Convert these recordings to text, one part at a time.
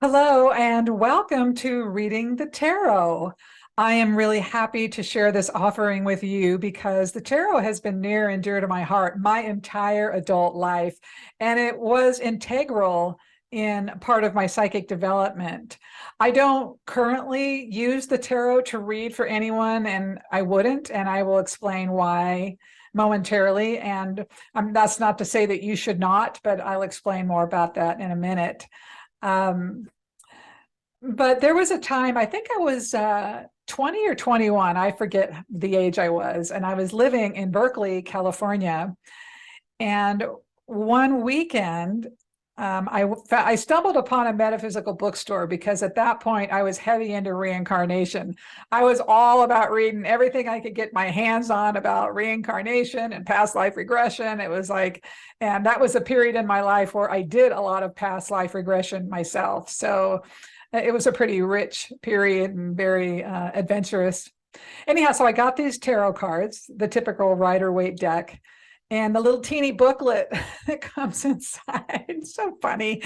Hello and welcome to Reading the Tarot. I am really happy to share this offering with you because the tarot has been near and dear to my heart my entire adult life, and it was integral in part of my psychic development. I don't currently use the tarot to read for anyone, and I wouldn't, and I will explain why momentarily. And that's not to say that you should not, but I'll explain more about that in a minute. Um, but there was a time, I think I was 20 or 21, I forget the age I was, and I was living in Berkeley, California. And one weekend, I stumbled upon a metaphysical bookstore because at that point I was heavy into reincarnation. I was all about reading everything I could get my hands on about reincarnation and past life regression. It was like, and that was a period in my life where I did a lot of past life regression myself. So it was a pretty rich period and very adventurous. Anyhow, so I got these tarot cards, the typical Rider-Waite deck, and the little teeny booklet that comes inside. It's so funny.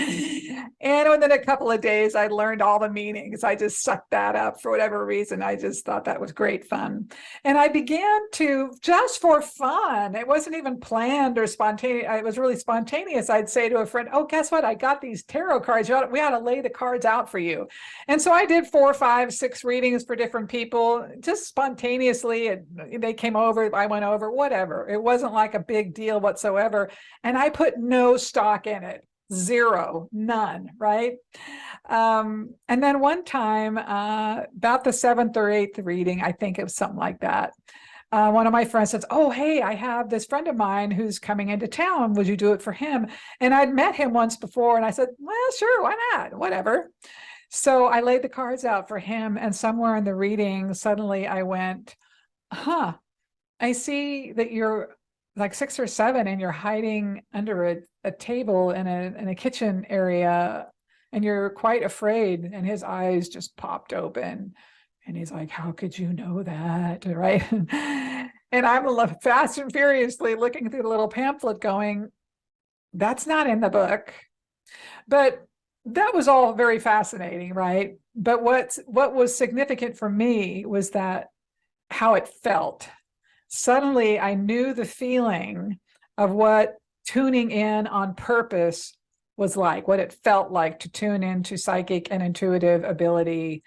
And within a couple of days, I learned all the meanings. I just sucked that up for whatever reason. I just thought that was great fun. And I began to, just for fun, it wasn't even planned or spontaneous. It was really spontaneous. I'd say to a friend, oh, guess what? I got these tarot cards. We ought to lay the cards out for you. And so I did 4, 5, 6 readings for different people, just spontaneously. They came over, I went over, whatever. It wasn't like a big deal whatsoever. And I put no stock in it, zero, none, right? And then one time, about the 7th or 8th reading, I think it was something like that. One of my friends says, oh, hey, I have this friend of mine who's coming into town. Would you do it for him? And I'd met him once before. And I said, well, sure, why not? Whatever. So I laid the cards out for him. And somewhere in the reading, suddenly I went, huh, I see that you're like 6 or 7 and you're hiding under a table in a kitchen area and you're quite afraid. And his eyes just popped open. And he's like, how could you know that? Right. And I'm fast and furiously looking through the little pamphlet going, that's not in the book. But that was all very fascinating, right? But what was significant for me was that how it felt. Suddenly I knew the feeling of what tuning in on purpose was like, what it felt like to tune into psychic and intuitive ability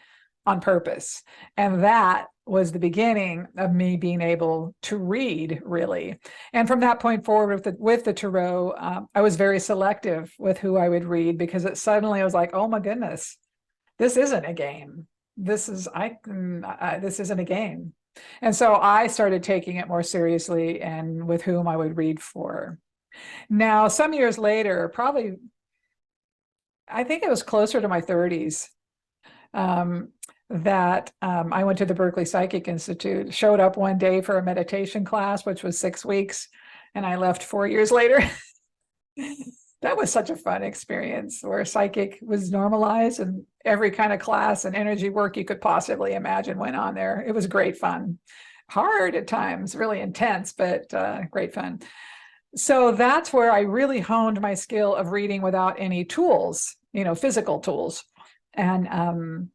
on purpose. And that was the beginning of me being able to read, really. And from that point forward with the tarot, I was very selective with who I would read because it suddenly was like, oh my goodness, this isn't a game. This isn't a game. And so I started taking it more seriously and with whom I would read for. Now, some years later, probably, I think it was closer to my 30s, I went to the Berkeley Psychic Institute, showed up one day for a meditation class, which was 6 weeks, and I left 4 years later. That was such a fun experience where psychic was normalized and every kind of class and energy work you could possibly imagine went on there. It was great fun. Hard at times, really intense, but great fun. So that's where I really honed my skill of reading without any tools, physical tools. And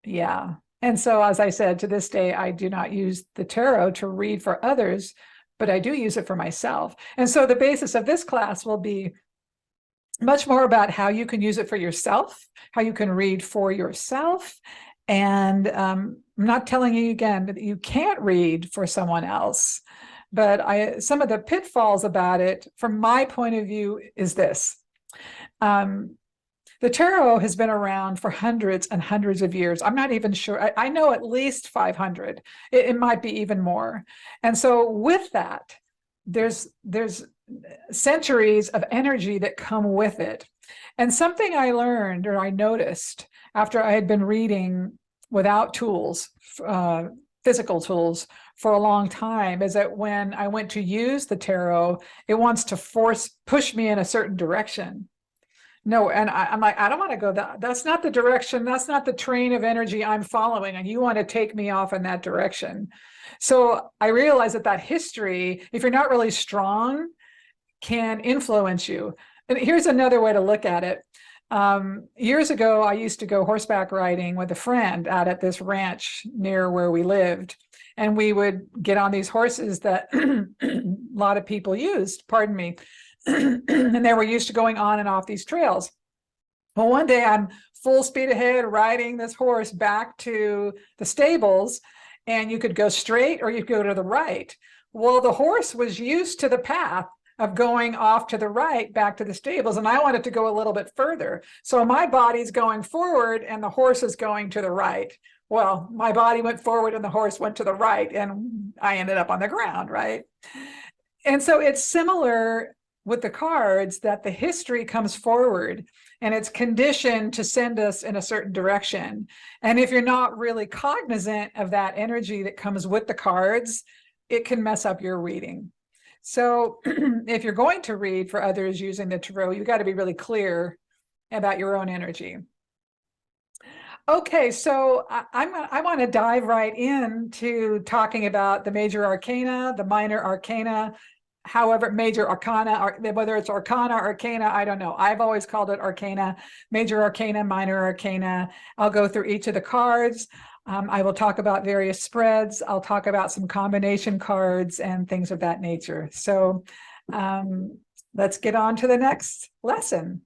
yeah. And so, as I said, to this day, I do not use the tarot to read for others, but I do use it for myself. And so the basis of this class will be much more about how you can use it for yourself, how you can read for yourself. And I'm not telling you again that you can't read for someone else, but some of the pitfalls about it, from my point of view, is this. The tarot has been around for hundreds and hundreds of years. I'm not even sure. I know at least 500. It might be even more. And so with that, there's centuries of energy that come with it. And something I learned or I noticed after I had been reading without tools, physical tools for a long time, is that when I went to use the tarot, it wants to push me in a certain direction. No, and I'm like, I don't want to go that's not the direction. That's not the train of energy I'm following. And you want to take me off in that direction. So I realized that history, if you're not really strong, can influence you. And here's another way to look at it. Years ago, I used to go horseback riding with a friend out at this ranch near where we lived. And we would get on these horses that a lot of people used, pardon me, and they were used to going on and off these trails. Well, one day I'm full speed ahead riding this horse back to the stables, and you could go straight or you could go to the right. Well, the horse was used to the path of going off to the right back to the stables, and I wanted to go a little bit further. So my body's going forward and the horse is going to the right. Well, my body went forward and the horse went to the right, and I ended up on the ground, right? And so it's similar with the cards, that the history comes forward and it's conditioned to send us in a certain direction. And if you're not really cognizant of that energy that comes with the cards, it can mess up your reading. So if you're going to read for others using the tarot, you got to be really clear about your own energy. Okay, so I want to dive right into talking about the major arcana, the minor arcana, however, major arcana, whether it's arcana, I don't know. I've always called it arcana, major arcana, minor arcana. I'll go through each of the cards. I will talk about various spreads. I'll talk about some combination cards and things of that nature. So let's get on to the next lesson.